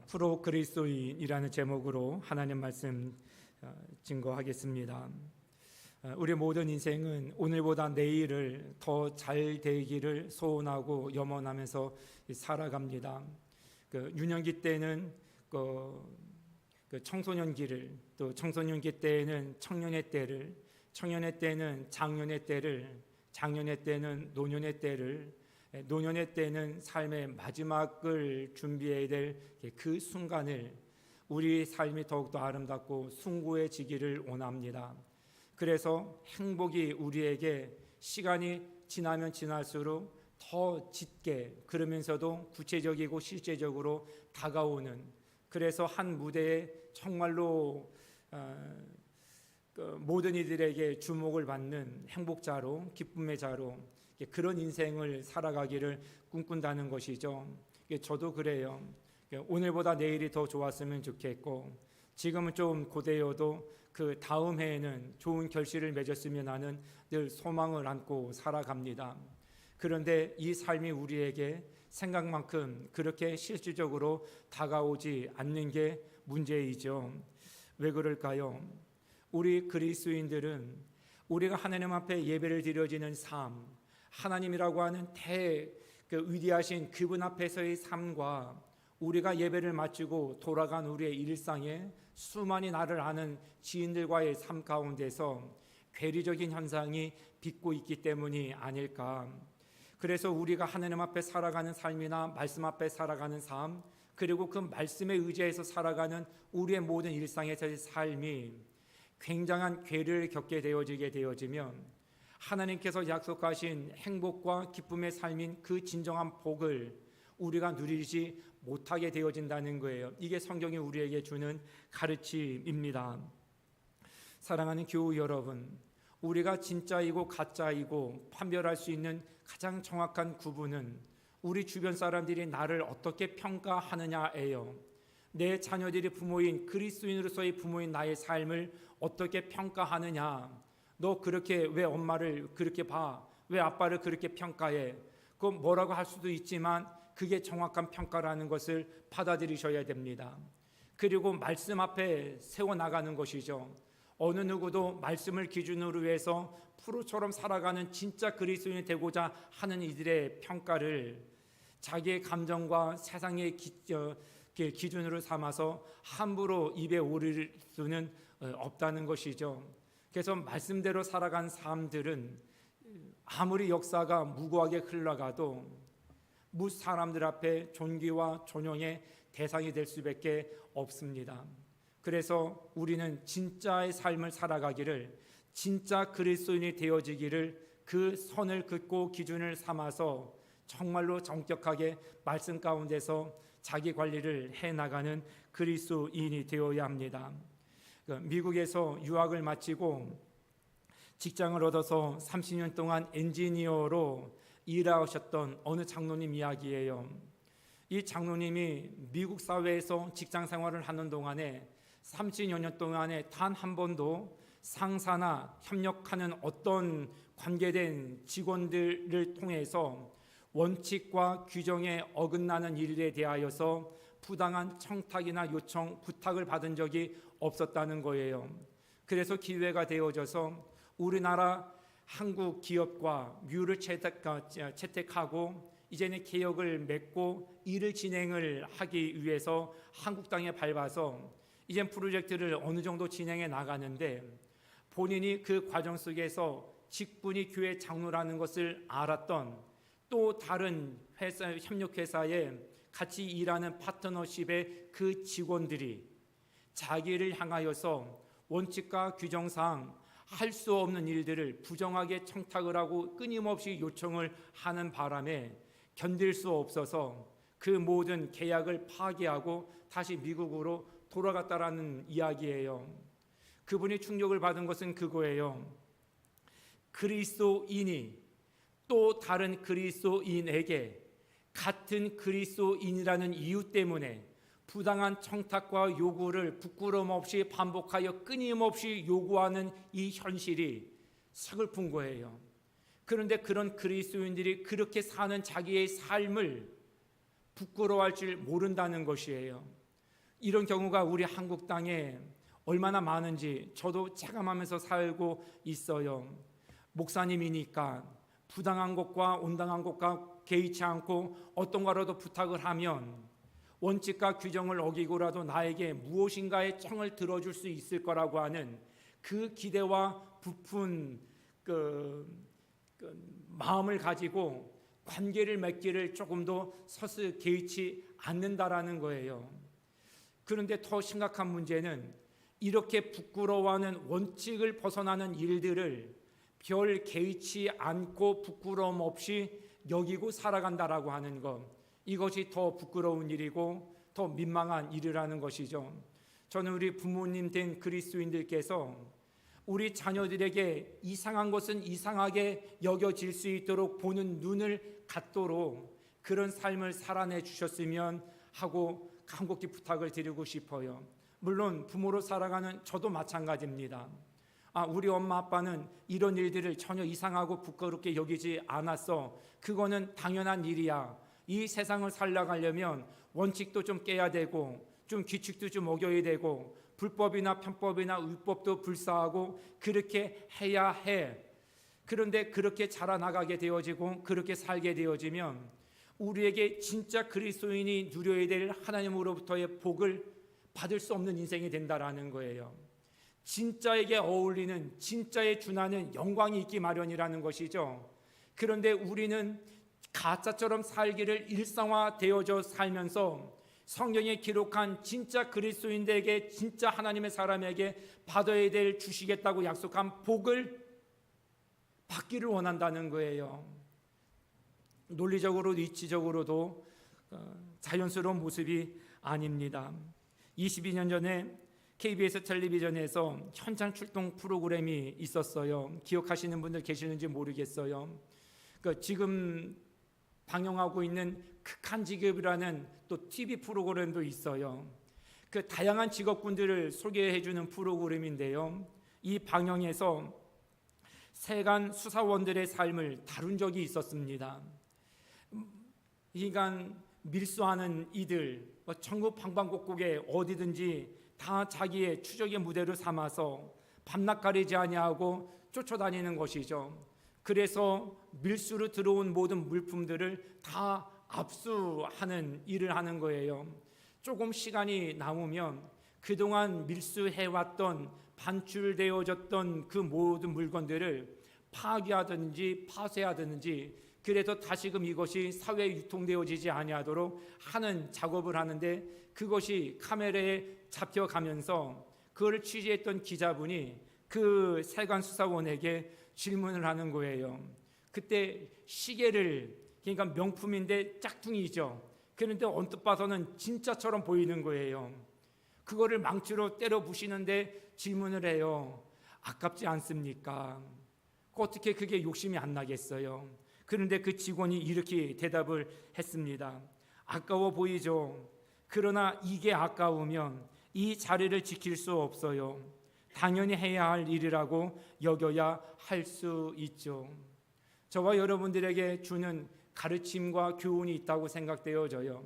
프로 그리스도인이라는 제목으로 하나님 말씀 증거하겠습니다. 우리 모든 인생은 오늘보다 내일을 더 잘 되기를 소원하고 염원하면서 살아갑니다. 유년기 때는 청소년기를, 또 청소년기 때에는 청년의 때를, 청년의 때는 장년의 때를, 장년의 때는 노년의 때를, 노년의 때는 삶의 마지막을 준비해야 될 그 순간을 우리 삶이 더욱더 아름답고 숭고해지기를 원합니다. 그래서 행복이 우리에게 시간이 지나면 지날수록 더 짙게, 그러면서도 구체적이고 실제적으로 다가오는, 그래서 한 무대에 정말로 모든 이들에게 주목을 받는 행복자로, 기쁨의 자로, 그런 인생을 살아가기를 꿈꾼다는 것이죠. 저도 그래요. 오늘보다 내일이 더 좋았으면 좋겠고, 지금은 좀 고되어도 그 다음 해에는 좋은 결실을 맺었으면 하는 늘 소망을 안고 살아갑니다. 그런데 이 삶이 우리에게 생각만큼 그렇게 실질적으로 다가오지 않는 게 문제이죠. 왜 그럴까요? 우리 그리스도인들은 우리가 하나님 앞에 예배를 드려지는 삶, 하나님이라고 하는 위대하신 그분 앞에서의 삶과 우리가 예배를 마치고 돌아간 우리의 일상에 수많이 나를 아는 지인들과의 삶 가운데서 괴리적인 현상이 빚고 있기 때문이 아닐까. 그래서 우리가 하나님 앞에 살아가는 삶이나 말씀 앞에 살아가는 삶, 그리고 그 말씀에 의지해서 살아가는 우리의 모든 일상에서의 삶이 굉장한 괴리를 겪게 되어지면 하나님께서 약속하신 행복과 기쁨의 삶인 그 진정한 복을 우리가 누리지 못하게 되어진다는 거예요. 이게 성경이 우리에게 주는 가르침입니다. 사랑하는 교우 여러분, 우리가 진짜이고 가짜이고 판별할 수 있는 가장 정확한 구분은 우리 주변 사람들이 나를 어떻게 평가하느냐예요. 내 자녀들이 부모인 그리스도인으로서의 부모인 나의 삶을 어떻게 평가하느냐. 너 그렇게 왜 엄마를 그렇게 봐? 왜 아빠를 그렇게 평가해? 그건 뭐라고 할 수도 있지만 그게 정확한 평가라는 것을 받아들이셔야 됩니다. 그리고 말씀 앞에 세워나가는 것이죠. 어느 누구도 말씀을 기준으로 해서 프로처럼 살아가는 진짜 그리스도인이 되고자 하는 이들의 평가를 자기의 감정과 세상의 기준으로 삼아서 함부로 입에 오를 수는 없다는 것이죠. 그래서 말씀대로 살아간 사람들은 아무리 역사가 무고하게 흘러가도 무 사람들 앞에 존귀와 존용의 대상이 될 수밖에 없습니다. 그래서 우리는 진짜의 삶을 살아가기를, 진짜 그리스도인이 되어지기를 그 선을 긋고 기준을 삼아서 정말로 정격하게 말씀 가운데서 자기 관리를 해나가는 그리스도인이 되어야 합니다. 미국에서 유학을 마치고 직장을 얻어서 30년 동안 엔지니어로 일하셨던 어느 장로님 이야기예요. 이 장로님이 미국 사회에서 직장 생활을 하는 동안에 30여 년 동안에 단 한 번도 상사나 협력하는 어떤 관계된 직원들을 통해서 원칙과 규정에 어긋나는 일에 대하여서 부당한 청탁이나 요청, 부탁을 받은 적이 없었다는 거예요. 그래서 기회가 되어져서 우리나라 한국 기업과 뮤를 채택하고 이제는 개혁을 맺고 일을 진행을 하기 위해서 한국 땅에 밟아서 이젠 프로젝트를 어느 정도 진행해 나가는데, 본인이 그 과정 속에서 직분이 교회 장로라는 것을 알았던 또 다른 회사, 협력회사에 같이 일하는 파트너십의 그 직원들이 자기를 향하여서 원칙과 규정상 할 수 없는 일들을 부정하게 청탁을 하고 끊임없이 요청을 하는 바람에 견딜 수 없어서 그 모든 계약을 파기하고 다시 미국으로 돌아갔다라는 이야기예요. 그분이 충격을 받은 것은 그거예요. 그리스도인이 또 다른 그리스도인에게 같은 그리스도인이라는 이유 때문에 부당한 청탁과 요구를 부끄러움 없이 반복하여 끊임없이 요구하는 이 현실이 서글픈 거예요. 그런데 그런 그리스도인들이 그렇게 사는 자기의 삶을 부끄러워할 줄 모른다는 것이에요. 이런 경우가 우리 한국 땅에 얼마나 많은지 저도 체감하면서 살고 있어요. 목사님이니까 부당한 것과 온당한 것과 개의치 않고 어떤 거라도 부탁을 하면 원칙과 규정을 어기고라도 나에게 무엇인가의 청을 들어줄 수 있을 거라고 하는 그 기대와 부푼 마음을 가지고 관계를 맺기를 조금도 서슴 개의치 않는다라는 거예요. 그런데 더 심각한 문제는 이렇게 부끄러워하는 원칙을 벗어나는 일들을 별 개의치 않고 부끄러움 없이 여기고 살아간다라고 하는 것, 이것이 더 부끄러운 일이고 더 민망한 일이라는 것이죠. 저는 우리 부모님 된 그리스도인들께서 우리 자녀들에게 이상한 것은 이상하게 여겨질 수 있도록 보는 눈을 갖도록 그런 삶을 살아내 주셨으면 하고 간곡히 부탁을 드리고 싶어요. 물론 부모로 살아가는 저도 마찬가지입니다. 우리 엄마 아빠는 이런 일들을 전혀 이상하고 부끄럽게 여기지 않았어. 그거는 당연한 일이야. 이 세상을 살아가려면 원칙도 좀 깨야 되고 좀 규칙도 좀 어겨야 되고 불법이나 편법이나 율법도 불사하고 그렇게 해야 해. 그런데 그렇게 자라나가게 되어지고 그렇게 살게 되어지면 우리에게 진짜 그리스도인이 누려야 될 하나님으로부터의 복을 받을 수 없는 인생이 된다라는 거예요. 진짜에게 어울리는, 진짜에 준하는 영광이 있기 마련이라는 것이죠. 그런데 우리는 가짜처럼 살기를 일상화되어져 살면서 성경에 기록한 진짜 그리스도인들에게, 진짜 하나님의 사람에게 받아야 될 주시겠다고 약속한 복을 받기를 원한다는 거예요. 논리적으로도 이치적으로도 자연스러운 모습이 아닙니다. 22년 전에 KBS 텔레비전에서 현장 출동 프로그램이 있었어요. 기억하시는 분들 계시는지 모르겠어요. 지금 방영하고 있는 극한 직업이라는 또 TV 프로그램도 있어요. 그 다양한 직업군들을 소개해 주는 프로그램인데요. 이 방영에서 세간 수사원들의 삶을 다룬 적이 있었습니다. 그러니까 밀수하는 이들, 전국 방방곡곡에 어디든지 다 자기의 추적의 무대로 삼아서 밤낮 가리지 아니하고 쫓아다니는 것이죠. 그래서 밀수로 들어온 모든 물품들을 다 압수하는 일을 하는 거예요. 조금 시간이 남으면 그동안 밀수해왔던 반출되어졌던 그 모든 물건들을 파괴하든지 파쇄하든지, 그래서 다시금 이것이 사회에 유통되어지지 아니하도록 하는 작업을 하는데, 그것이 카메라에 잡혀가면서 그걸 취재했던 기자분이 그 세관 수사원에게 질문을 하는 거예요. 그때 시계를, 그러니까 명품인데 짝퉁이죠. 그런데 언뜻 봐서는 진짜처럼 보이는 거예요. 그거를 망치로 때려 부시는데 질문을 해요. 아깝지 않습니까? 어떻게 그게 욕심이 안 나겠어요? 그런데 그 직원이 이렇게 대답을 했습니다. 아까워 보이죠? 그러나 이게 아까우면 이 자리를 지킬 수 없어요. 당연히 해야 할 일이라고 여겨야 할 수 있죠. 저와 여러분들에게 주는 가르침과 교훈이 있다고 생각되어져요.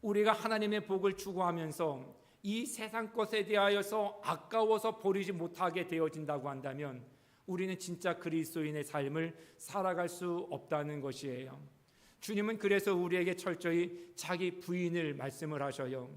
우리가 하나님의 복을 추구하면서 이 세상 것에 대하여서 아까워서 버리지 못하게 되어진다고 한다면 우리는 진짜 그리스도인의 삶을 살아갈 수 없다는 것이에요. 주님은 그래서 우리에게 철저히 자기 부인을 말씀을 하셔요.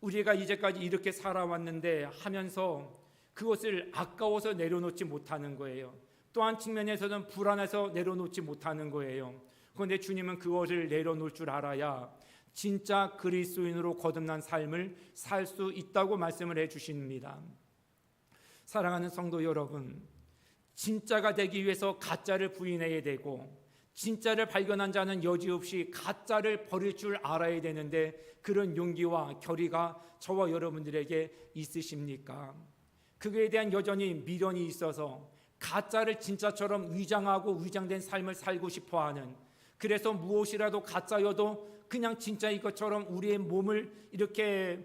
우리가 이제까지 이렇게 살아왔는데 하면서 그것을 아까워서 내려놓지 못하는 거예요. 또 한 측면에서는 불안해서 내려놓지 못하는 거예요. 그런데 주님은 그것을 내려놓을 줄 알아야 진짜 그리스도인으로 거듭난 삶을 살 수 있다고 말씀을 해주십니다. 사랑하는 성도 여러분, 진짜가 되기 위해서 가짜를 부인해야 되고, 진짜를 발견한 자는 여지없이 가짜를 버릴 줄 알아야 되는데, 그런 용기와 결의가 저와 여러분들에게 있으십니까? 그거에 대한 여전히 미련이 있어서 가짜를 진짜처럼 위장하고 위장된 삶을 살고 싶어하는, 그래서 무엇이라도 가짜여도 그냥 진짜인 것처럼 우리의 몸을 이렇게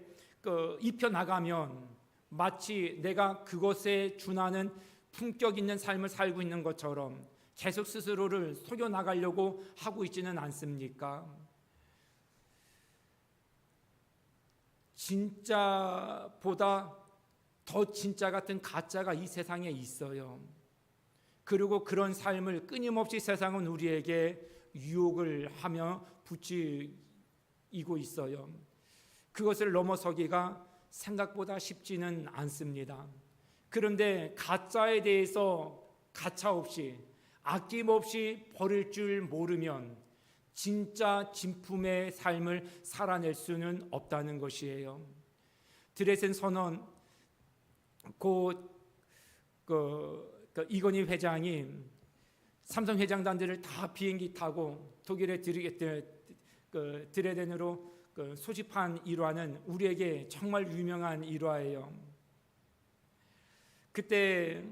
입혀나가면 마치 내가 그것에 준하는 품격 있는 삶을 살고 있는 것처럼 계속 스스로를 속여나가려고 하고 있지는 않습니까? 진짜보다 더 진짜 같은 가짜가 이 세상에 있어요. 그리고 그런 삶을 끊임없이 세상은 우리에게 유혹을 하며 부추기고 있어요. 그것을 넘어서기가 생각보다 쉽지는 않습니다. 그런데 가짜에 대해서 가차없이 아낌없이 버릴 줄 모르면 진짜 진품의 삶을 살아낼 수는 없다는 것이에요. 드레센 선언 이건희 회장이 삼성 회장단들을 다 비행기 타고 독일의 드레덴으로 소집한 일화는 우리에게 정말 유명한 일화예요. 그때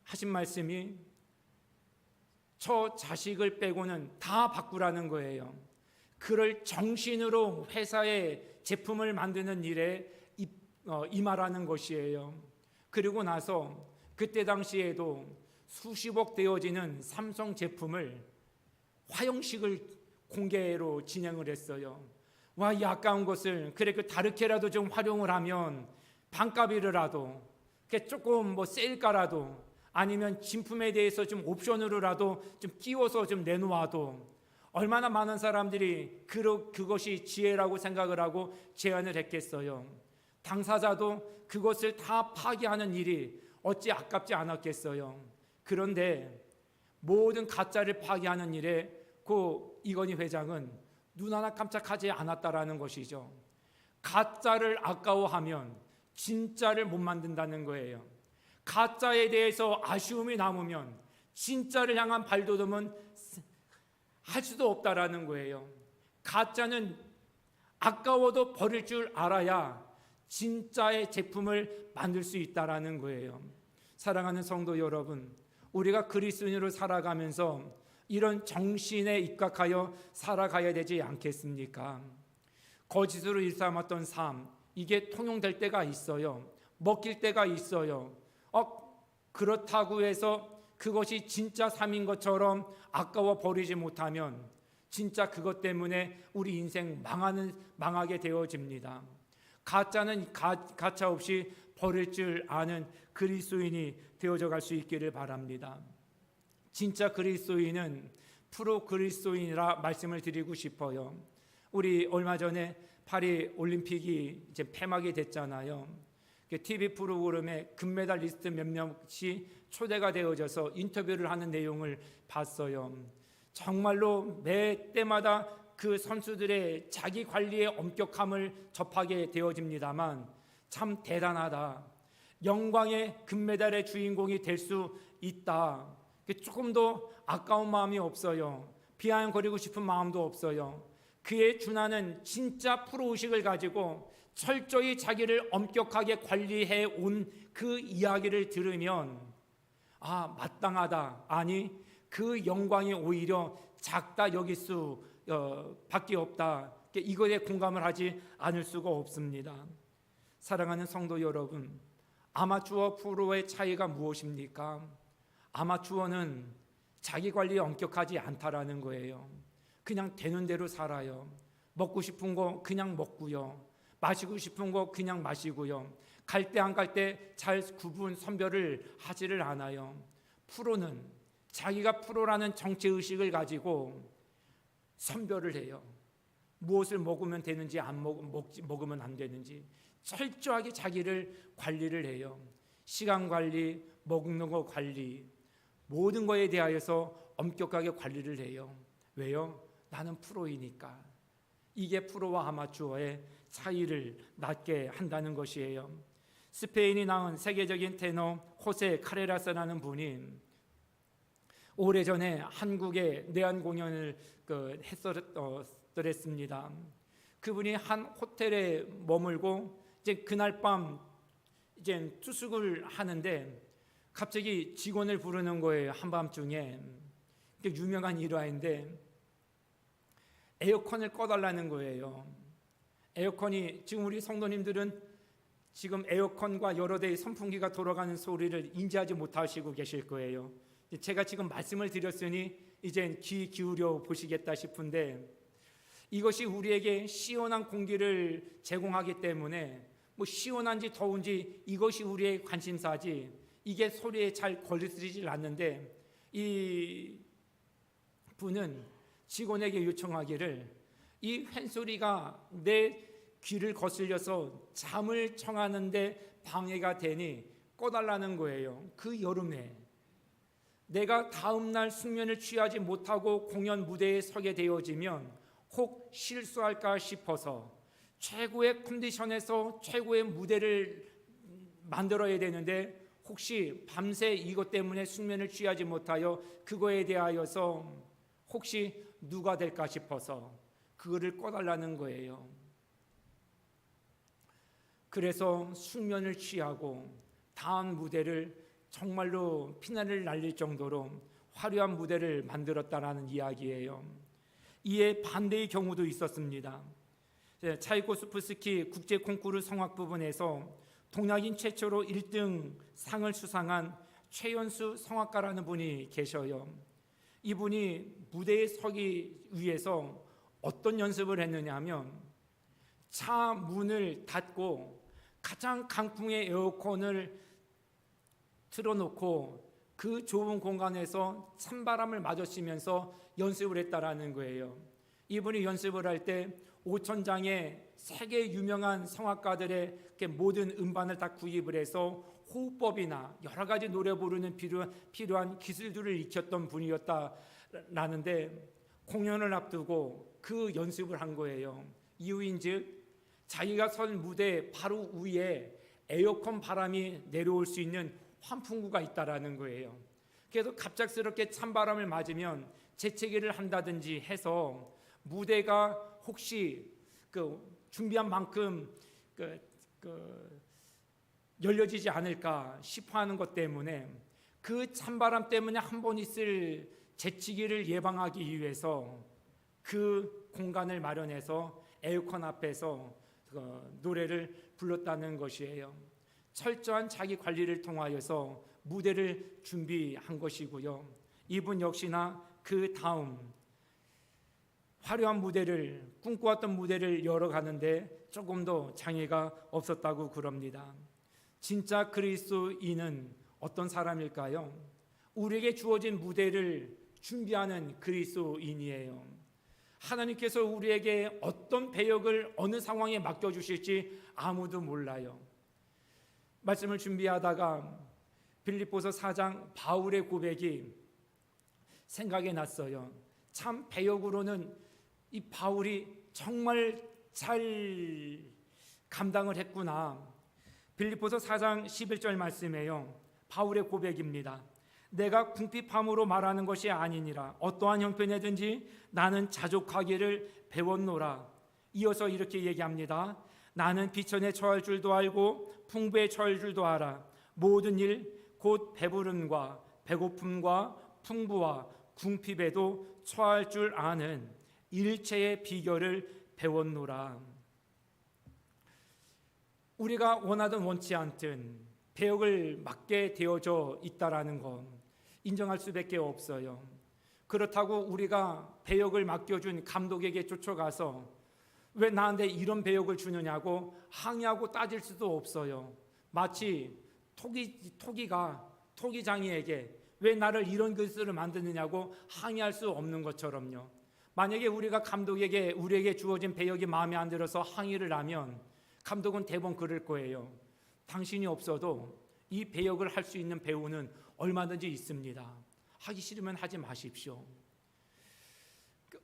하신 말씀이 저 자식을 빼고는 다 바꾸라는 거예요. 그를 정신으로 회사의 제품을 만드는 일에 임하라는 것이에요. 그리고 나서 그때 당시에도 수십억 되어지는 삼성 제품을 화형식을 공개로 진행을 했어요. 와, 이 아까운 것을 그래 그 다르게라도 좀 활용을 하면 반값이라도 조금 세일가라도 아니면 진품에 대해서 좀 옵션으로라도 좀 끼워서 좀 내놓아도 얼마나 많은 사람들이 그것이 지혜라고 생각을 하고 제안을 했겠어요. 당사자도 그것을 다 파기하는 일이 어찌 아깝지 않았겠어요. 그런데 모든 가짜를 파기하는 일에 이건희 회장은 눈 하나 깜짝하지 않았다라는 것이죠. 가짜를 아까워하면 진짜를 못 만든다는 거예요. 가짜에 대해서 아쉬움이 남으면 진짜를 향한 발돋움은 할 수도 없다라는 거예요. 가짜는 아까워도 버릴 줄 알아야 진짜의 제품을 만들 수 있다라는 거예요. 사랑하는 성도 여러분, 우리가 그리스도인으로 살아가면서 이런 정신에 입각하여 살아가야 되지 않겠습니까? 거짓으로 일삼았던 삶, 이게 통용될 때가 있어요. 먹힐 때가 있어요. 그렇다고 해서 그것이 진짜 삶인 것처럼 아까워 버리지 못하면 진짜 그것 때문에 우리 인생 망하게 되어집니다. 가짜는 가차 없이 버릴 줄 아는 그리스도인이 되어져 갈 수 있기를 바랍니다. 진짜 그리스도인은 프로 그리스도인이라 말씀을 드리고 싶어요. 우리 얼마 전에 파리 올림픽이 이제 폐막이 됐잖아요. TV 프로그램에 금메달리스트 몇몇이 초대가 되어져서 인터뷰를 하는 내용을 봤어요. 정말로 매 때마다 그 선수들의 자기 관리의 엄격함을 접하게 되어집니다만 참 대단하다. 영광의 금메달의 주인공이 될 수 있다. 조금도 아까운 마음이 없어요. 비아냥거리고 싶은 마음도 없어요. 그에 준하는 진짜 프로의식을 가지고 철저히 자기를 엄격하게 관리해 온 그 이야기를 들으면 마땅하다. 아니, 그 영광이 오히려 작다 여길 수 밖에 없다. 이것에 공감을 하지 않을 수가 없습니다. 사랑하는 성도 여러분, 아마추어 프로의 차이가 무엇입니까? 아마추어는 자기 관리에 엄격하지 않다라는 거예요. 그냥 되는 대로 살아요. 먹고 싶은 거 그냥 먹고요. 마시고 싶은 거 그냥 마시고요. 갈 때 안 갈 때 잘 구분 선별을 하지를 않아요. 프로는 자기가 프로라는 정체의식을 가지고 선별을 해요. 무엇을 먹으면 되는지 먹으면 안 되는지 철저하게 자기를 관리를 해요. 시간 관리, 먹는 거 관리, 모든 것에 대하여서 엄격하게 관리를 해요. 왜요? 나는 프로이니까. 이게 프로와 아마추어의 차이를 낳게 한다는 것이에요. 스페인이 낳은 세계적인 테너 호세 카레라스라는 분이 오래전에 한국에 내한 공연을 했었습니다. 그분이 한 호텔에 머물고 이제 그날 밤 이제 투숙을 하는데 갑자기 직원을 부르는 거예요. 한밤중에. 유명한 일화인데 에어컨을 꺼달라는 거예요. 에어컨이 지금 우리 성도님들은 지금 에어컨과 여러 대의 선풍기가 돌아가는 소리를 인지하지 못하시고 계실 거예요. 제가 지금 말씀을 드렸으니 이젠 귀 기울여 보시겠다 싶은데 이것이 우리에게 시원한 공기를 제공하기 때문에 뭐 시원한지 더운지 이것이 우리의 관심사지 이게 소리에 잘 걸리질 않는데, 이 분은 직원에게 요청하기를 이 쇳소리가 내 귀를 거슬려서 잠을 청하는데 방해가 되니 꺼달라는 거예요. 그 여름에 내가 다음날 숙면을 취하지 못하고 공연 무대에 서게 되어지면 혹 실수할까 싶어서 최고의 컨디션에서 최고의 무대를 만들어야 되는데 혹시 밤새 이것 때문에 숙면을 취하지 못하여 그거에 대하여서 혹시 누가 될까 싶어서 그거를 꺼달라는 거예요. 그래서 숙면을 취하고 다음 무대를 정말로 피난을 날릴 정도로 화려한 무대를 만들었다라는 이야기예요. 이에 반대의 경우도 있었습니다. 차이코스프스키 국제 콩쿠르 성악 부분에서 동양인 최초로 1등 상을 수상한 최연수 성악가라는 분이 계셔요. 이분이 무대에 서기 위해서 어떤 연습을 했느냐 하면 차 문을 닫고 가장 강풍의 에어컨을 틀어놓고 그 좁은 공간에서 찬바람을 맞으시면서 연습을 했다라는 거예요. 이분이 연습을 할 때 5,000장의 세계 유명한 성악가들의 모든 음반을 다 구입을 해서 호흡법이나 여러 가지 노래 부르는 필요한 기술들을 익혔던 분이었다라는데, 공연을 앞두고 그 연습을 한 거예요. 이유인즉 자기가 선 무대 바로 위에 에어컨 바람이 내려올 수 있는 환풍구가 있다라는 거예요. 그래서 갑작스럽게 찬바람을 맞으면 재채기를 한다든지 해서 무대가 혹시 준비한 만큼 열려지지 않을까 싶어 하는 것 때문에 그 찬바람 때문에 한 번 있을 재치기를 예방하기 위해서 그 공간을 마련해서 에어컨 앞에서 노래를 불렀다는 것이에요. 철저한 자기 관리를 통하여서 무대를 준비한 것이고요. 이분 역시나 그 다음 화려한 무대를 꿈꿔왔던 무대를 열어가는데 조금 더 장애가 없었다고 그럽니다. 진짜 그리스도인은 어떤 사람일까요? 우리에게 주어진 무대를 준비하는 그리스도인이에요. 하나님께서 우리에게 어떤 배역을 어느 상황에 맡겨주실지 아무도 몰라요. 말씀을 준비하다가 빌립보서 4장 바울의 고백이 생각이 났어요. 참 배역으로는 이 바울이 정말 잘 감당을 했구나. 빌립보서 4장 11절 말씀이에요. 바울의 고백입니다. 내가 궁핍함으로 말하는 것이 아니니라. 어떠한 형편이든지 나는 자족하기를 배웠노라. 이어서 이렇게 얘기합니다. 나는 비천에 처할 줄도 알고 풍부에 처할 줄도 알아. 모든 일 곧 배부름과 배고픔과 풍부와 궁핍에도 처할 줄 아는 일체의 비결을 배웠노라. 우리가 원하든 원치 않든 배역을 맡게 되어져 있다라는 것 인정할 수밖에 없어요. 그렇다고 우리가 배역을 맡겨준 감독에게 쫓아가서 왜 나한테 이런 배역을 주느냐고 항의하고 따질 수도 없어요. 마치 토기장이에게 왜 나를 이런 것을 만드느냐고 항의할 수 없는 것처럼요. 만약에 우리가 감독에게 우리에게 주어진 배역이 마음에 안 들어서 항의를 하면 감독은 대부분 그럴 거예요. 당신이 없어도 이 배역을 할 수 있는 배우는 얼마든지 있습니다. 하기 싫으면 하지 마십시오.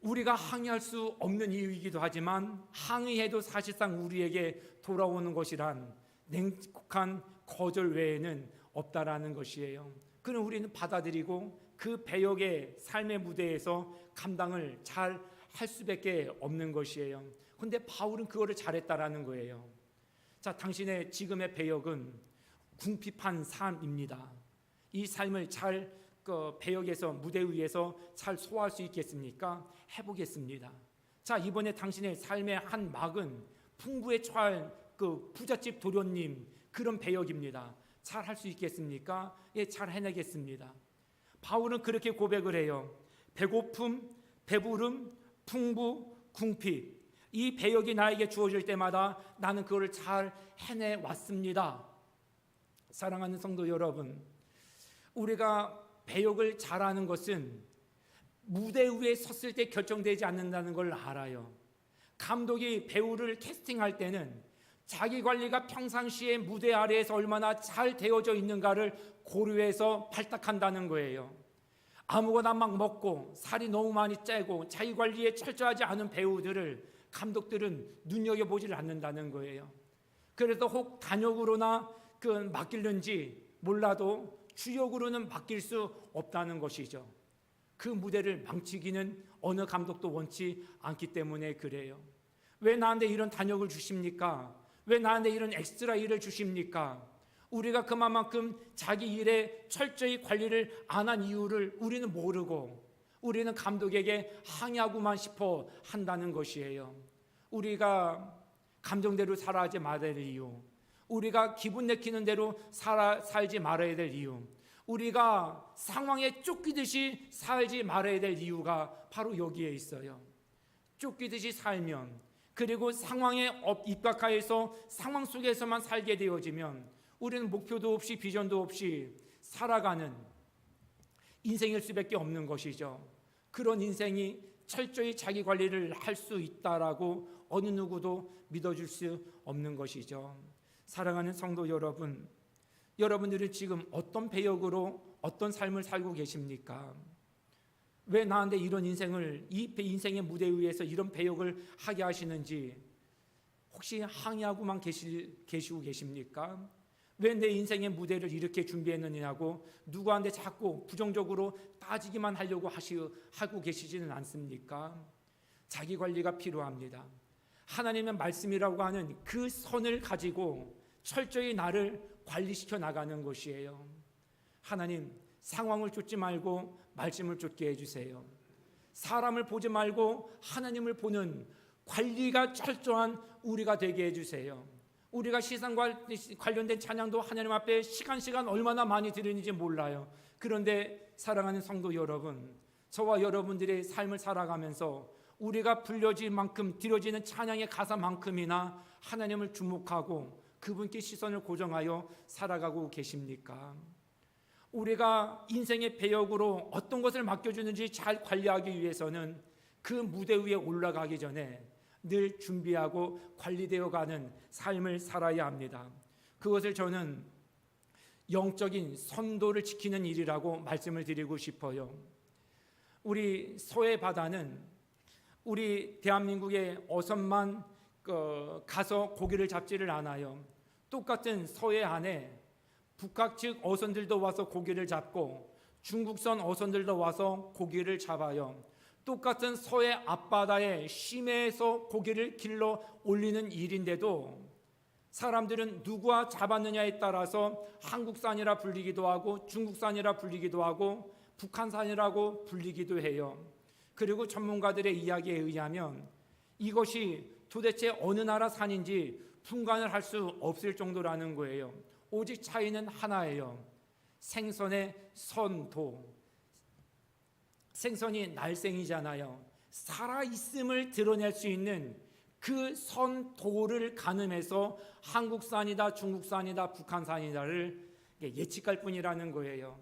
우리가 항의할 수 없는 이유이기도 하지만 항의해도 사실상 우리에게 돌아오는 것이란 냉혹한 거절 외에는 없다라는 것이에요. 그는 우리는 받아들이고 그 배역의 삶의 무대에서 감당을 잘 할 수밖에 없는 것이에요. 그런데 바울은 그거를 잘했다라는 거예요. 자, 당신의 지금의 배역은 궁핍한 삶입니다. 이 삶을 잘 배역에서 무대 위에서 잘 소화할 수 있겠습니까? 해보겠습니다. 자, 이번에 당신의 삶의 한 막은 풍부에 처할 그 부잣집 도련님 그런 배역입니다. 잘 할 수 있겠습니까? 예, 잘 해내겠습니다. 바울은 그렇게 고백을 해요. 배고픔, 배부름, 풍부, 궁핍, 이 배역이 나에게 주어질 때마다 나는 그걸 잘 해내왔습니다. 사랑하는 성도 여러분, 우리가 배역을 잘하는 것은 무대 위에 섰을 때 결정되지 않는다는 걸 알아요. 감독이 배우를 캐스팅할 때는 자기 관리가 평상시에 무대 아래에서 얼마나 잘 되어져 있는가를 고려해서 발탁한다는 거예요. 아무거나 막 먹고 살이 너무 많이 째고 자기 관리에 철저하지 않은 배우들을 감독들은 눈여겨보질 않는다는 거예요. 그래서 혹 단역으로나 맡기는지 몰라도 주역으로는 맡길 수 없다는 것이죠. 그 무대를 망치기는 어느 감독도 원치 않기 때문에 그래요. 왜 나한테 이런 단역을 주십니까? 왜 나한테 이런 엑스트라 일을 주십니까? 우리가 그만큼 자기 일에 철저히 관리를 안 한 이유를 우리는 모르고 우리는 감독에게 항의하고만 싶어 한다는 것이에요. 우리가 감정대로 살아야지 말아야 될 이유, 우리가 기분 내키는 대로 살지 말아야 될 이유, 우리가 상황에 쫓기듯이 살지 말아야 될 이유가 바로 여기에 있어요. 쫓기듯이 살면, 그리고 상황에 입각하여서 상황 속에서만 살게 되어지면 우리는 목표도 없이 비전도 없이 살아가는 인생일 수밖에 없는 것이죠. 그런 인생이 철저히 자기 관리를 할 수 있다라고 어느 누구도 믿어줄 수 없는 것이죠. 사랑하는 성도 여러분, 여러분들은 지금 어떤 배역으로 어떤 삶을 살고 계십니까? 왜 나한테 이런 인생을, 이 인생의 무대 위에서 이런 배역을 하게 하시는지 혹시 항의하고만 계시고 계십니까? 왜 내 인생의 무대를 이렇게 준비했느냐고 누구한테 자꾸 부정적으로 따지기만 하려고 하고 계시지는 않습니까? 자기 관리가 필요합니다. 하나님의 말씀이라고 하는 그 선을 가지고 철저히 나를 관리시켜 나가는 것이에요. 하나님, 상황을 쫓지 말고 말씀을 쫓게 해주세요. 사람을 보지 말고 하나님을 보는 관리가 철저한 우리가 되게 해주세요. 우리가 시상과 관련된 찬양도 하나님 앞에 시간 얼마나 많이 드리는지 몰라요. 그런데 사랑하는 성도 여러분, 저와 여러분들의 삶을 살아가면서 우리가 불려질 만큼 드려지는 찬양의 가사만큼이나 하나님을 주목하고 그분께 시선을 고정하여 살아가고 계십니까? 우리가 인생의 배역으로 어떤 것을 맡겨주는지 잘 관리하기 위해서는 그 무대 위에 올라가기 전에 늘 준비하고 관리되어가는 삶을 살아야 합니다. 그것을 저는 영적인 선도를 지키는 일이라고 말씀을 드리고 싶어요. 우리 서해 바다는 우리 대한민국의 어선만 가서 고기를 잡지를 않아요. 똑같은 서해 안에 북한 측 어선들도 와서 고기를 잡고 중국선 어선들도 와서 고기를 잡아요. 똑같은 서해 앞바다에 심해에서 고기를 길러 올리는 일인데도 사람들은 누가 잡았느냐에 따라서 한국산이라 불리기도 하고 중국산이라 불리기도 하고 북한산이라고 불리기도 해요. 그리고 전문가들의 이야기에 의하면 이것이 도대체 어느 나라 산인지 분간을 할 수 없을 정도라는 거예요. 오직 차이는 하나예요. 생선의 선도. 생선이 날생이잖아요. 살아있음을 드러낼 수 있는 그 선도를 가늠해서 한국산이다, 중국산이다, 북한산이다를 예측할 뿐이라는 거예요.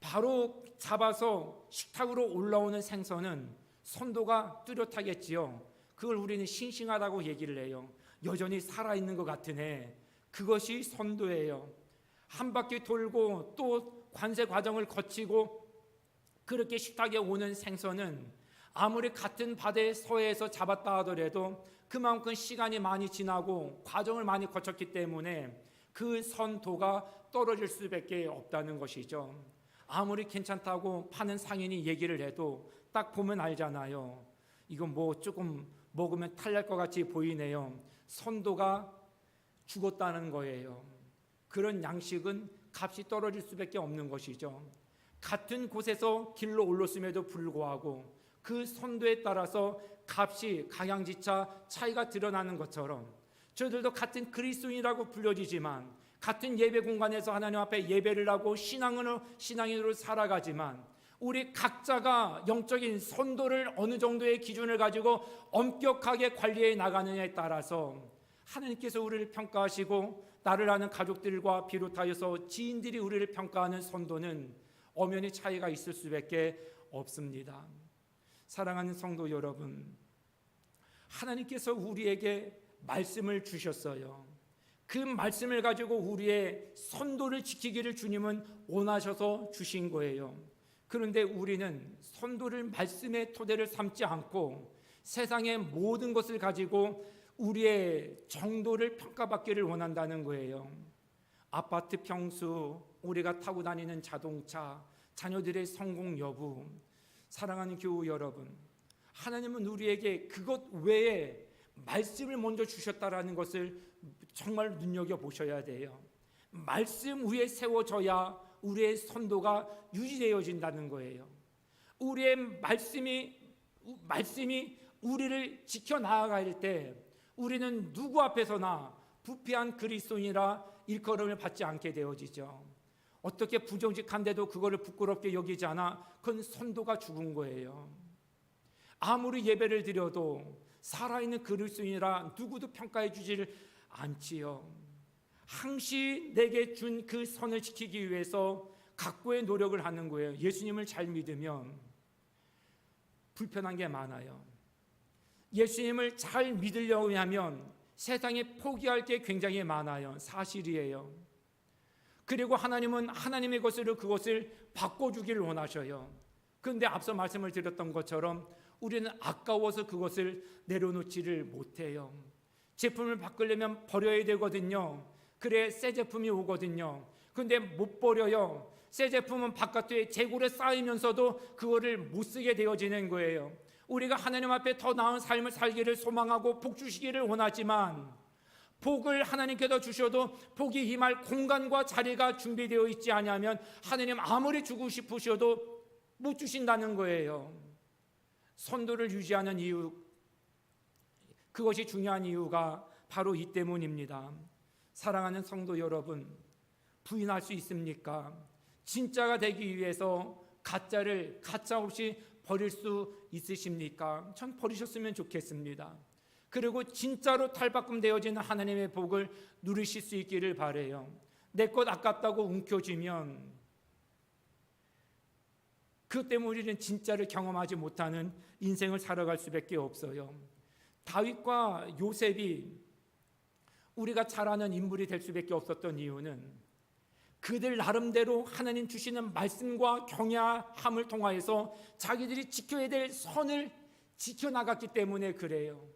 바로 잡아서 식탁으로 올라오는 생선은 선도가 뚜렷하겠지요. 그걸 우리는 싱싱하다고 얘기를 해요. 여전히 살아있는 것 같으네. 그것이 선도예요. 한 바퀴 돌고 또 관세 과정을 거치고 그렇게 식탁에 오는 생선은 아무리 같은 바다의 서해에서 잡았다 하더라도 그만큼 시간이 많이 지나고 과정을 많이 거쳤기 때문에 그 선도가 떨어질 수밖에 없다는 것이죠. 아무리 괜찮다고 파는 상인이 얘기를 해도 딱 보면 알잖아요. 이건 뭐 조금 먹으면 탈날 것 같이 보이네요. 선도가 죽었다는 거예요. 그런 양식은 값이 떨어질 수밖에 없는 것이죠. 같은 곳에서 길로 올랐음에도 불구하고 그 선도에 따라서 값이 각양지차 차이가 드러나는 것처럼 저희들도 같은 그리스도인이라고 불려지지만 같은 예배 공간에서 하나님 앞에 예배를 하고 신앙인으로 살아가지만 우리 각자가 영적인 선도를 어느 정도의 기준을 가지고 엄격하게 관리해 나가느냐에 따라서 하나님께서 우리를 평가하시고 나를 아는 가족들과 비롯하여서 지인들이 우리를 평가하는 선도는 엄연히 차이가 있을 수밖에 없습니다. 사랑하는 성도 여러분, 하나님께서 우리에게 말씀을 주셨어요. 그 말씀을 가지고 우리의 선도를 지키기를 주님은 원하셔서 주신 거예요. 그런데 우리는 선도를 말씀의 토대를 삼지 않고 세상의 모든 것을 가지고 우리의 정도를 평가받기를 원한다는 거예요. 아파트 평수, 우리가 타고 다니는 자동차, 자녀들의 성공 여부. 사랑하는 교우 여러분, 하나님은 우리에게 그것 외에 말씀을 먼저 주셨다라는 것을 정말 눈여겨보셔야 돼요. 말씀 위에 세워져야 우리의 선도가 유지되어진다는 거예요. 우리의 말씀이 우리를 지켜나아갈 때 우리는 누구 앞에서나 부패한 그리스도인이라 일컬음을 받지 않게 되어지죠. 어떻게 부정직한데도 그거를 부끄럽게 여기지 않아? 그건 선도가 죽은 거예요. 아무리 예배를 드려도 살아있는 그리스도인이라 누구도 평가해 주지를 않지요. 항시 내게 준 그 선을 지키기 위해서 각고의 노력을 하는 거예요. 예수님을 잘 믿으면 불편한 게 많아요. 예수님을 잘 믿으려고 하면 세상에 포기할 게 굉장히 많아요. 사실이에요. 그리고 하나님은 하나님의 것으로 그것을 바꿔주기를 원하셔요. 그런데 앞서 말씀을 드렸던 것처럼 우리는 아까워서 그것을 내려놓지를 못해요. 제품을 바꾸려면 버려야 되거든요. 그래 새 제품이 오거든요. 그런데 못 버려요. 새 제품은 바깥에 재고에 쌓이면서도 그거를 못 쓰게 되어지는 거예요. 우리가 하나님 앞에 더 나은 삶을 살기를 소망하고 복 주시기를 원하지만 복을 하나님께서 주셔도 복이 임할 공간과 자리가 준비되어 있지 않으면 하나님 아무리 주고 싶으셔도 못 주신다는 거예요. 선도를 유지하는 이유, 그것이 중요한 이유가 바로 이 때문입니다. 사랑하는 성도 여러분, 부인할 수 있습니까? 진짜가 되기 위해서 가짜를 가짜 없이 버릴 수 있으십니까? 전 버리셨으면 좋겠습니다. 그리고 진짜로 탈바꿈되어지는 하나님의 복을 누리실 수 있기를 바라요. 내 것 아깝다고 움켜쥐면 그 때문에 우리는 진짜를 경험하지 못하는 인생을 살아갈 수밖에 없어요. 다윗과 요셉이 우리가 잘 아는 인물이 될 수밖에 없었던 이유는 그들 나름대로 하나님 주시는 말씀과 경외함을 통하여서 자기들이 지켜야 될 선을 지켜나갔기 때문에 그래요.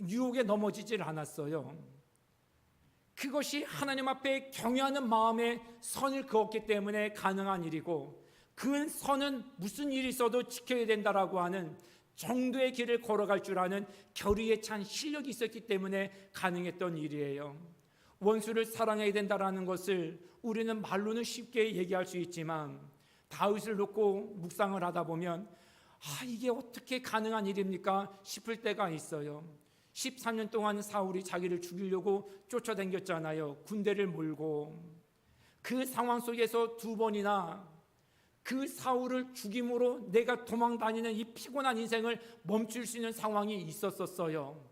유혹에 넘어지질 않았어요. 그것이 하나님 앞에 경외하는 마음에 선을 그었기 때문에 가능한 일이고, 그 선은 무슨 일이 있어도 지켜야 된다라고 하는 정도의 길을 걸어갈 줄 아는 결의에 찬 실력이 있었기 때문에 가능했던 일이에요. 원수를 사랑해야 된다라는 것을 우리는 말로는 쉽게 얘기할 수 있지만 다윗을 놓고 묵상을 하다 보면 이게 어떻게 가능한 일입니까 싶을 때가 있어요. 13년 동안 사울이 자기를 죽이려고 쫓아다녔잖아요. 군대를 몰고. 그 상황 속에서 두 번이나 그 사울을 죽임으로 내가 도망다니는 이 피곤한 인생을 멈출 수 있는 상황이 있었어요.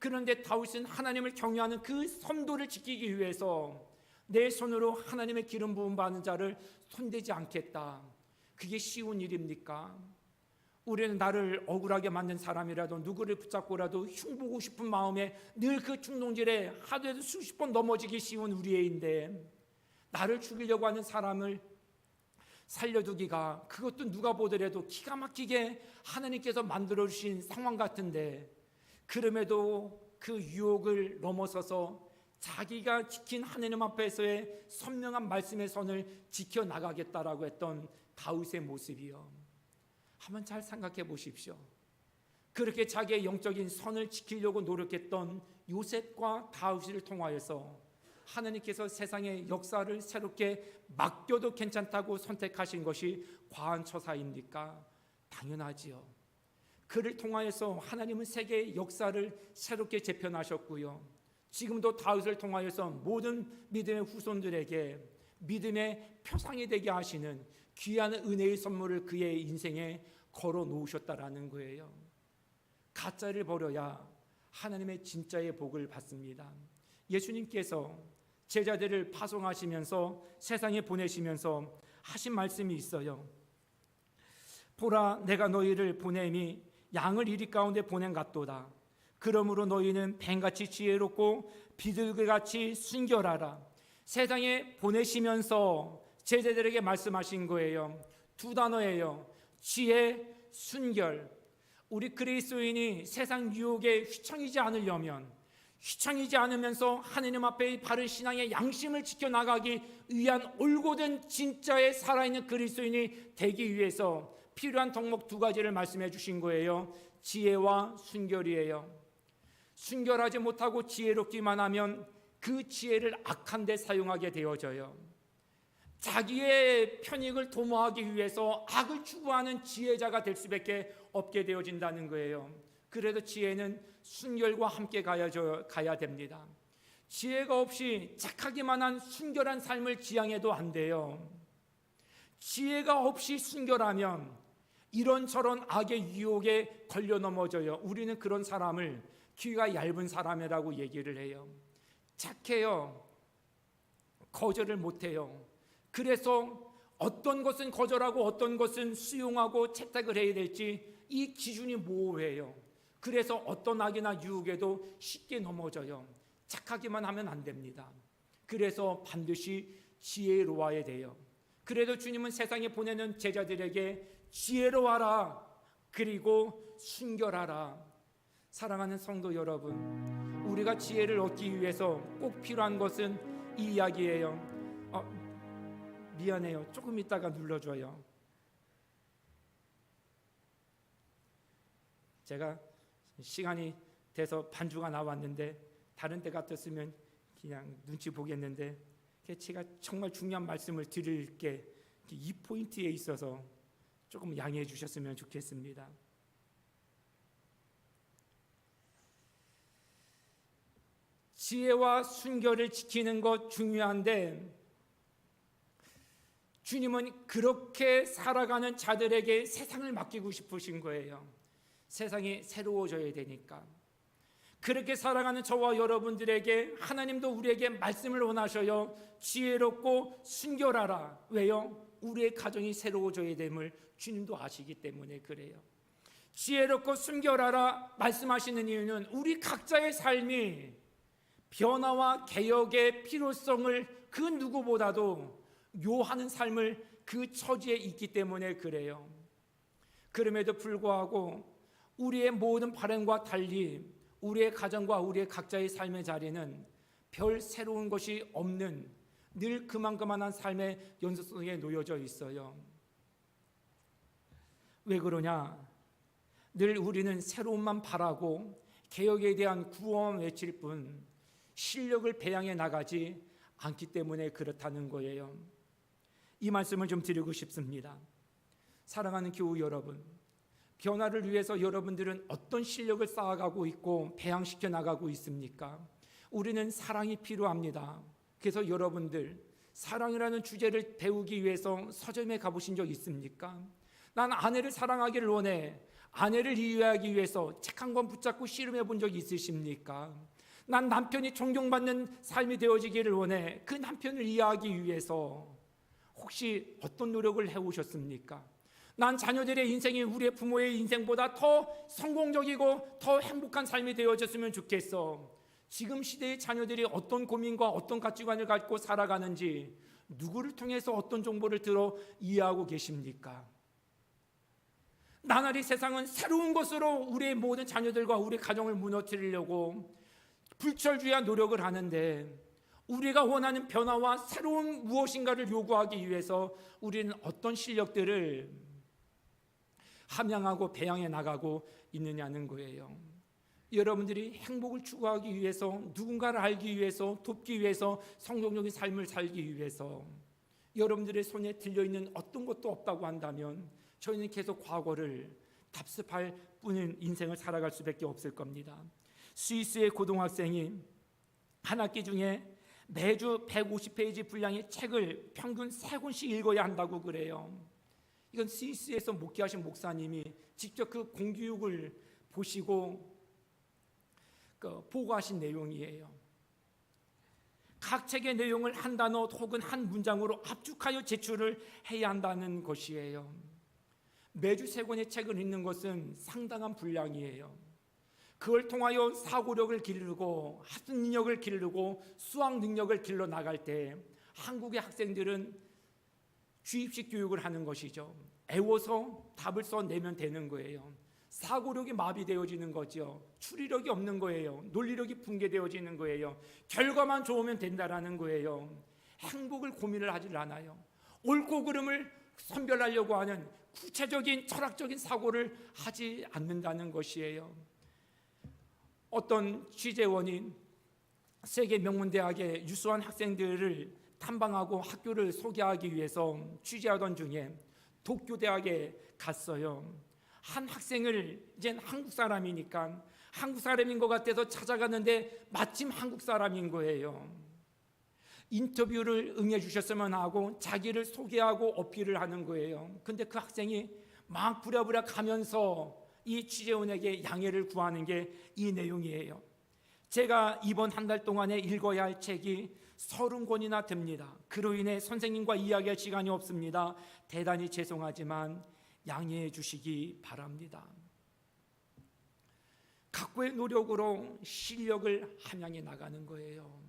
그런데 다윗은 하나님을 경외하는 그 선도를 지키기 위해서 내 손으로 하나님의 기름 부음 받는 자를 손대지 않겠다. 그게 쉬운 일입니까? 우리는 나를 억울하게 만든 사람이라도 누구를 붙잡고라도 흉보고 싶은 마음에 늘 그 충동질에 하루에도 수십 번 넘어지기 쉬운 우리애인데, 나를 죽이려고 하는 사람을 살려두기가 그것도 누가 보더라도 기가 막히게 하나님께서 만들어주신 상황 같은데, 그럼에도 그 유혹을 넘어서서 자기가 지킨 하나님 앞에서의 선명한 말씀의 선을 지켜나가겠다라고 했던 다윗의 모습이요. 한번 잘 생각해 보십시오. 그렇게 자기의 영적인 선을 지키려고 노력했던 요셉과 다윗을 통하여서 하나님께서 세상의 역사를 새롭게 맡겨도 괜찮다고 선택하신 것이 과한 처사입니까? 당연하지요. 그를 통하여서 하나님은 세계의 역사를 새롭게 재편하셨고요. 지금도 다윗을 통하여서 모든 믿음의 후손들에게 믿음의 표상이 되게 하시는 귀한 은혜의 선물을 그의 인생에 걸어 놓으셨다라는 거예요. 가짜를 버려야 하나님의 진짜의 복을 받습니다. 예수님께서 제자들을 파송하시면서 세상에 보내시면서 하신 말씀이 있어요. 보라, 내가 너희를 보냄이 양을 이리 가운데 보낸 같도다. 그러므로 너희는 뱀같이 지혜롭고 비둘기같이 순결하라. 세상에 보내시면서 제자들에게 말씀하신 거예요. 두 단어예요. 지혜, 순결. 우리 그리스도인이 세상 유혹에 휘청이지 않으려면, 휘청이지 않으면서 하느님 앞에 바른 신앙의 양심을 지켜나가기 위한 올곧은 진짜의 살아있는 그리스도인이 되기 위해서 필요한 덕목 두 가지를 말씀해 주신 거예요. 지혜와 순결이에요. 순결하지 못하고 지혜롭기만 하면 그 지혜를 악한 데 사용하게 되어져요. 자기의 편익을 도모하기 위해서 악을 추구하는 지혜자가 될 수밖에 없게 되어진다는 거예요. 그래도 지혜는 순결과 함께 가야 됩니다. 지혜가 없이 착하기만 한 순결한 삶을 지향해도 안 돼요. 지혜가 없이 순결하면 이런저런 악의 유혹에 걸려 넘어져요. 우리는 그런 사람을 귀가 얇은 사람이라고 얘기를 해요. 착해요. 거절을 못해요. 그래서 어떤 것은 거절하고 어떤 것은 수용하고 채택을 해야 될지 이 기준이 모호해요. 그래서 어떤 악이나 유혹에도 쉽게 넘어져요. 착하기만 하면 안 됩니다. 그래서 반드시 지혜로워야 돼요. 그래도 주님은 세상에 보내는 제자들에게 지혜로워하라, 그리고 순결하라. 사랑하는 성도 여러분, 우리가 지혜를 얻기 위해서 꼭 필요한 것은 이 이야기예요. 미안해요. 조금 있다가 눌러줘요. 제가 시간이 돼서 반주가 나왔는데 다른 때 같았으면 그냥 눈치 보겠는데 제가 정말 중요한 말씀을 드릴 게 이 포인트에 있어서 조금 양해해 주셨으면 좋겠습니다. 지혜와 순결을 지키는 것 중요한데 주님은 그렇게 살아가는 자들에게 세상을 맡기고 싶으신 거예요. 세상이 새로워져야 되니까. 그렇게 살아가는 저와 여러분들에게 하나님도 우리에게 말씀을 원하셔요. 지혜롭고 순결하라. 왜요? 우리의 가정이 새로워져야 됨을 주님도 아시기 때문에 그래요. 지혜롭고 순결하라 말씀하시는 이유는 우리 각자의 삶이 변화와 개혁의 필요성을 그 누구보다도 요하는 삶을 그 처지에 있기 때문에 그래요. 그럼에도 불구하고 우리의 모든 발행과 달리 우리의 가정과 우리의 각자의 삶의 자리는 별 새로운 것이 없는 늘 그만한 삶의 연속 속에 놓여져 있어요. 왜 그러냐? 늘 우리는 새로움만 바라고 개혁에 대한 구호만 외칠 뿐 실력을 배양해 나가지 않기 때문에 그렇다는 거예요. 이 말씀을 좀 드리고 싶습니다. 사랑하는 교우 여러분, 변화를 위해서 여러분들은 어떤 실력을 쌓아가고 있고 배양시켜 나가고 있습니까? 우리는 사랑이 필요합니다. 그래서 여러분들 사랑이라는 주제를 배우기 위해서 서점에 가보신 적 있습니까? 난 아내를 사랑하기를 원해. 아내를 이해하기 위해서 책 한 권 붙잡고 씨름해 본 적 있으십니까? 난 남편이 존경받는 삶이 되어지기를 원해. 그 남편을 이해하기 위해서 혹시 어떤 노력을 해오셨습니까? 난 자녀들의 인생이 우리의 부모의 인생보다 더 성공적이고 더 행복한 삶이 되어졌으면 좋겠어. 지금 시대의 자녀들이 어떤 고민과 어떤 가치관을 갖고 살아가는지 누구를 통해서 어떤 정보를 들어 이해하고 계십니까? 나날이 세상은 새로운 것으로 우리의 모든 자녀들과 우리 가정을 무너뜨리려고 불철주야 노력을 하는데 우리가 원하는 변화와 새로운 무엇인가를 요구하기 위해서 우리는 어떤 실력들을 함양하고 배양해 나가고 있느냐는 거예요. 여러분들이 행복을 추구하기 위해서, 누군가를 알기 위해서, 돕기 위해서, 성공적인 삶을 살기 위해서 여러분들의 손에 들려있는 어떤 것도 없다고 한다면 저희는 계속 과거를 답습할 뿐인 인생을 살아갈 수밖에 없을 겁니다. 스위스의 고등학생이 한 학기 중에 매주 150페이지 분량의 책을 평균 3권씩 읽어야 한다고 그래요. 이건 스위스에서 목회하신 목사님이 직접 그 공교육을 보시고 보고하신 내용이에요. 각 책의 내용을 한 단어 혹은 한 문장으로 압축하여 제출을 해야 한다는 것이에요. 매주 3권의 책을 읽는 것은 상당한 분량이에요. 그걸 통하여 사고력을 기르고 학습 능력을 기르고 수학 능력을 길러 나갈 때 한국의 학생들은 주입식 교육을 하는 것이죠. 애워서 답을 써내면 되는 거예요. 사고력이 마비되어지는 거죠. 추리력이 없는 거예요. 논리력이 붕괴되어지는 거예요. 결과만 좋으면 된다라는 거예요. 행복을 고민을 하질 않아요. 옳고 그름을 선별하려고 하는 구체적인 철학적인 사고를 하지 않는다는 것이에요. 어떤 취재원이 세계 명문대학의 유수한 학생들을 탐방하고 학교를 소개하기 위해서 취재하던 중에 도쿄대학에 갔어요. 한 학생을 이제 한국 사람이니까 한국 사람인 것 같아서 찾아갔는데 마침 한국 사람인 거예요. 인터뷰를 응해 주셨으면 하고 자기를 소개하고 어필을 하는 거예요. 근데 그 학생이 막 부랴부랴 가면서 이 취재원에게 양해를 구하는 게 이 내용이에요. 제가 이번 한 달 동안에 읽어야 할 책이 30권이나 됩니다. 그로 인해 선생님과 이야기할 시간이 없습니다. 대단히 죄송하지만 양해해 주시기 바랍니다. 각고의 노력으로 실력을 함양해 나가는 거예요.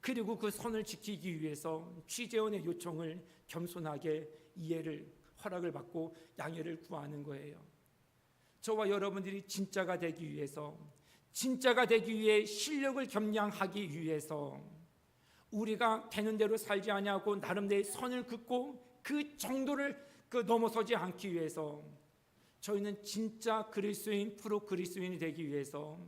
그리고 그 선을 지키기 위해서 취재원의 요청을 겸손하게 이해를 허락을 받고 양해를 구하는 거예요. 저와 여러분들이 진짜가 되기 위해서, 진짜가 되기 위해 실력을 겸양하기 위해서 우리가 되는 대로 살지 아니하고 나름대로 선을 긋고 그 정도를 넘어서지 않기 위해서 저희는 진짜 그리스도인, 프로 그리스도인이 되기 위해서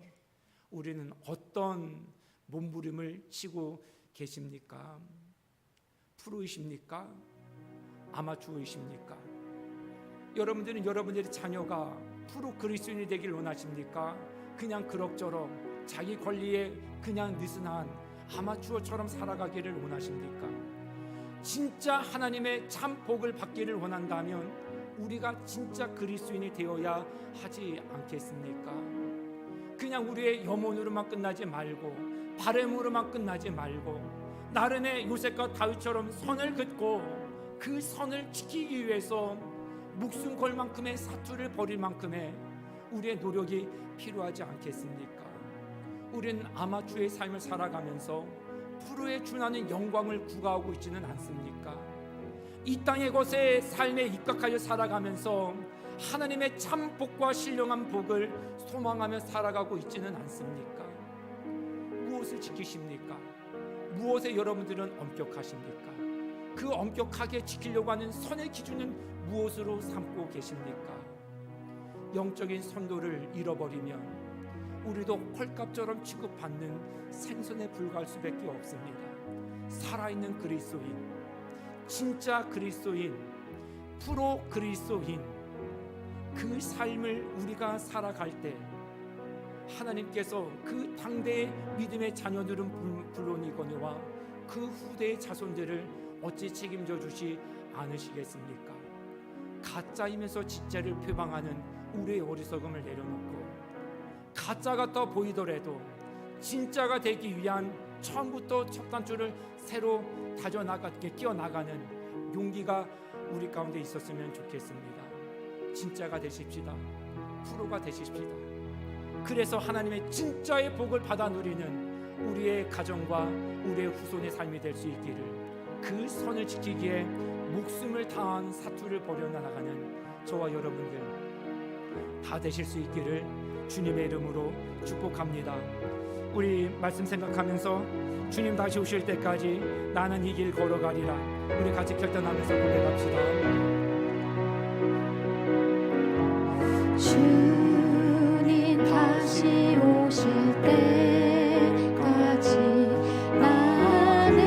우리는 어떤 몸부림을 치고 계십니까? 프로이십니까? 아마추어이십니까? 여러분들은 여러분들의 자녀가 프로 그리스도인이 되길 원하십니까? 그냥 그럭저럭 자기 권리에 그냥 느슨한 아마추어처럼 살아가기를 원하십니까? 진짜 하나님의 참 복을 받기를 원한다면 우리가 진짜 그리스도인이 되어야 하지 않겠습니까? 그냥 우리의 염원으로만 끝나지 말고 바람으로만 끝나지 말고 나름의 요셉과 다윗처럼 선을 긋고 그 선을 지키기 위해서 목숨 걸 만큼의 사투를 벌일 만큼의 우리의 노력이 필요하지 않겠습니까? 우리는 아마추어의 삶을 살아가면서 프로에 준하는 영광을 구가하고 있지는 않습니까? 이 땅의 것에 삶에 입각하여 살아가면서 하나님의 참 복과 신령한 복을 소망하며 살아가고 있지는 않습니까? 무엇을 지키십니까? 무엇에 여러분들은 엄격하십니까? 그 엄격하게 지키려고 하는 선의 기준은 무엇으로 삼고 계십니까? 영적인 선도를 잃어버리면 우리도 헐값처럼 취급받는 생선에 불과할 수밖에 없습니다. 살아있는 그리스도인, 진짜 그리스도인, 프로 그리스도인, 그 삶을 우리가 살아갈 때 하나님께서 그 당대의 믿음의 자녀들은 물론이거니와 그 후대의 자손들을 어찌 책임져 주시 않으시겠습니까? 가짜이면서 진짜를 표방하는 우리의 어리석음을 내려놓고 가짜 같아 보이더라도 진짜가 되기 위한 처음부터 첫 단추를 새로 다져나가게 끼어나가는 용기가 우리 가운데 있었으면 좋겠습니다. 진짜가 되십시다. 프로가 되십시다. 그래서 하나님의 진짜의 복을 받아 누리는 우리의 가정과 우리의 후손의 삶이 될 수 있기를, 그 선을 지키기에 목숨을 다한 사투를 벌여나가는 저와 여러분들 다 되실 수 있기를 주님의 이름으로 축복합니다. 우리 말씀 생각하면서 주님 다시 오실 때까지 나는 이 길 걸어가리라, 우리 같이 결단하면서 고백합시다. 주님 다시 오실 때까지 나는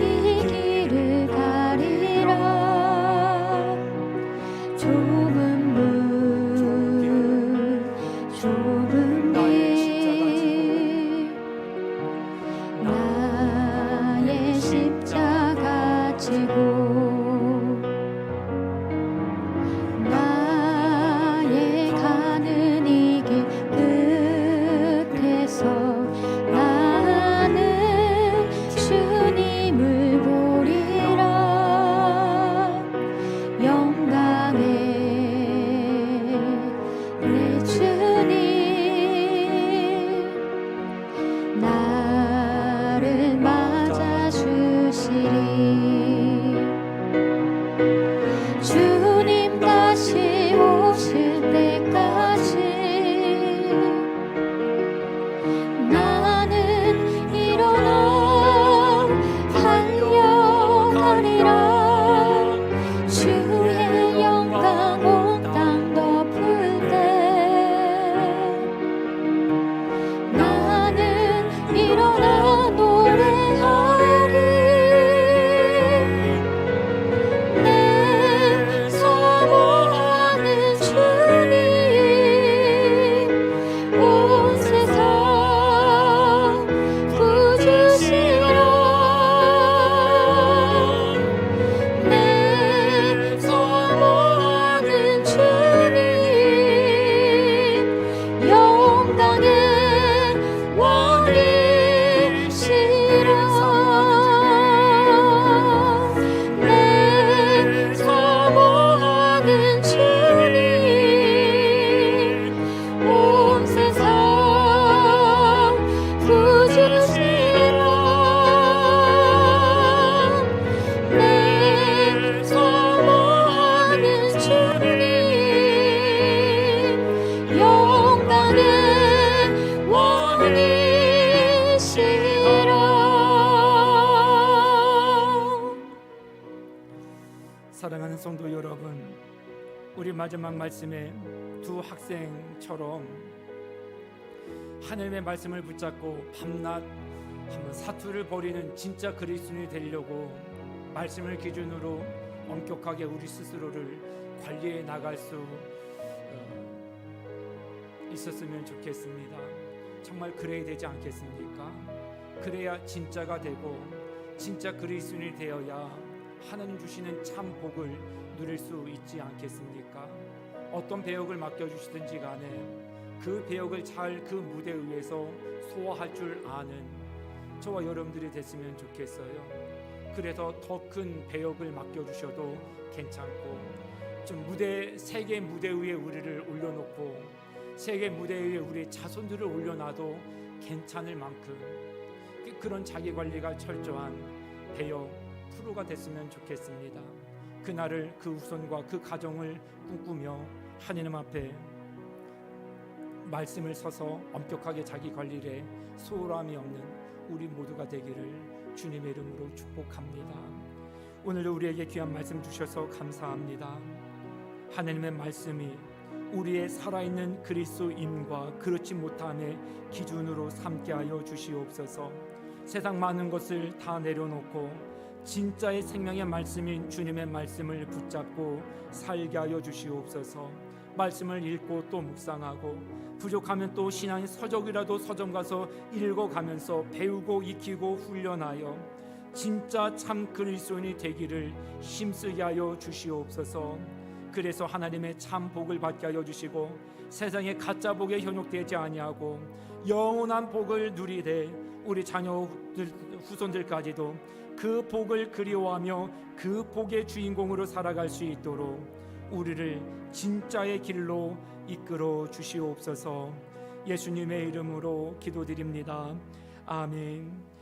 이 길을 가리라. 좁은 문 좁은 길 사랑하는 성도 여러분, 우리 마지막 말씀에 두 학생처럼 하나님의 말씀을 붙잡고 밤낮 한번 사투를 벌이는 진짜 그리스도인이 되려고 말씀을 기준으로 엄격하게 우리 스스로를 관리해 나갈 수 있었으면 좋겠습니다. 정말 그래야 되지 않겠습니까? 그래야 진짜가 되고 진짜 그리스도인이 되어야 하나님 주시는 참 복을 누릴 수 있지 않겠습니까? 어떤 배역을 맡겨주시든지 간에 그 배역을 잘 그 무대 위에서 소화할 줄 아는 저와 여러분들이 됐으면 좋겠어요. 그래서 더 큰 배역을 맡겨주셔도 괜찮고, 좀 세계 무대 위에 우리를 올려놓고 세계 무대 위에 우리의 자손들을 올려놔도 괜찮을 만큼 그런 자기관리가 철저한 배역 프로가 됐으면 좋겠습니다. 그날을, 그 후손과 그 가정을 꿈꾸며 하나님 앞에 말씀을 서서 엄격하게 자기 관리를 해 소홀함이 없는 우리 모두가 되기를 주님의 이름으로 축복합니다. 오늘도 우리에게 귀한 말씀 주셔서 감사합니다. 하나님의 말씀이 우리의 살아있는 그리스도인과 그렇지 못함의 기준으로 삼게 하여 주시옵소서. 세상 많은 것을 다 내려놓고 진짜의 생명의 말씀인 주님의 말씀을 붙잡고 살게 하여 주시옵소서. 말씀을 읽고 또 묵상하고 부족하면 또 신앙의 서적이라도 서점 가서 읽어가면서 배우고 익히고 훈련하여 진짜 참 그리스도인이 되기를 힘쓰게 하여 주시옵소서. 그래서 하나님의 참 복을 받게 하여 주시고 세상의 가짜 복에 현혹되지 아니하고 영원한 복을 누리되 우리 자녀들 후손들까지도 그 복을 그리워하며 그 복의 주인공으로 살아갈 수 있도록 우리를 진짜의 길로 이끌어 주시옵소서. 예수님의 이름으로 기도드립니다. 아멘.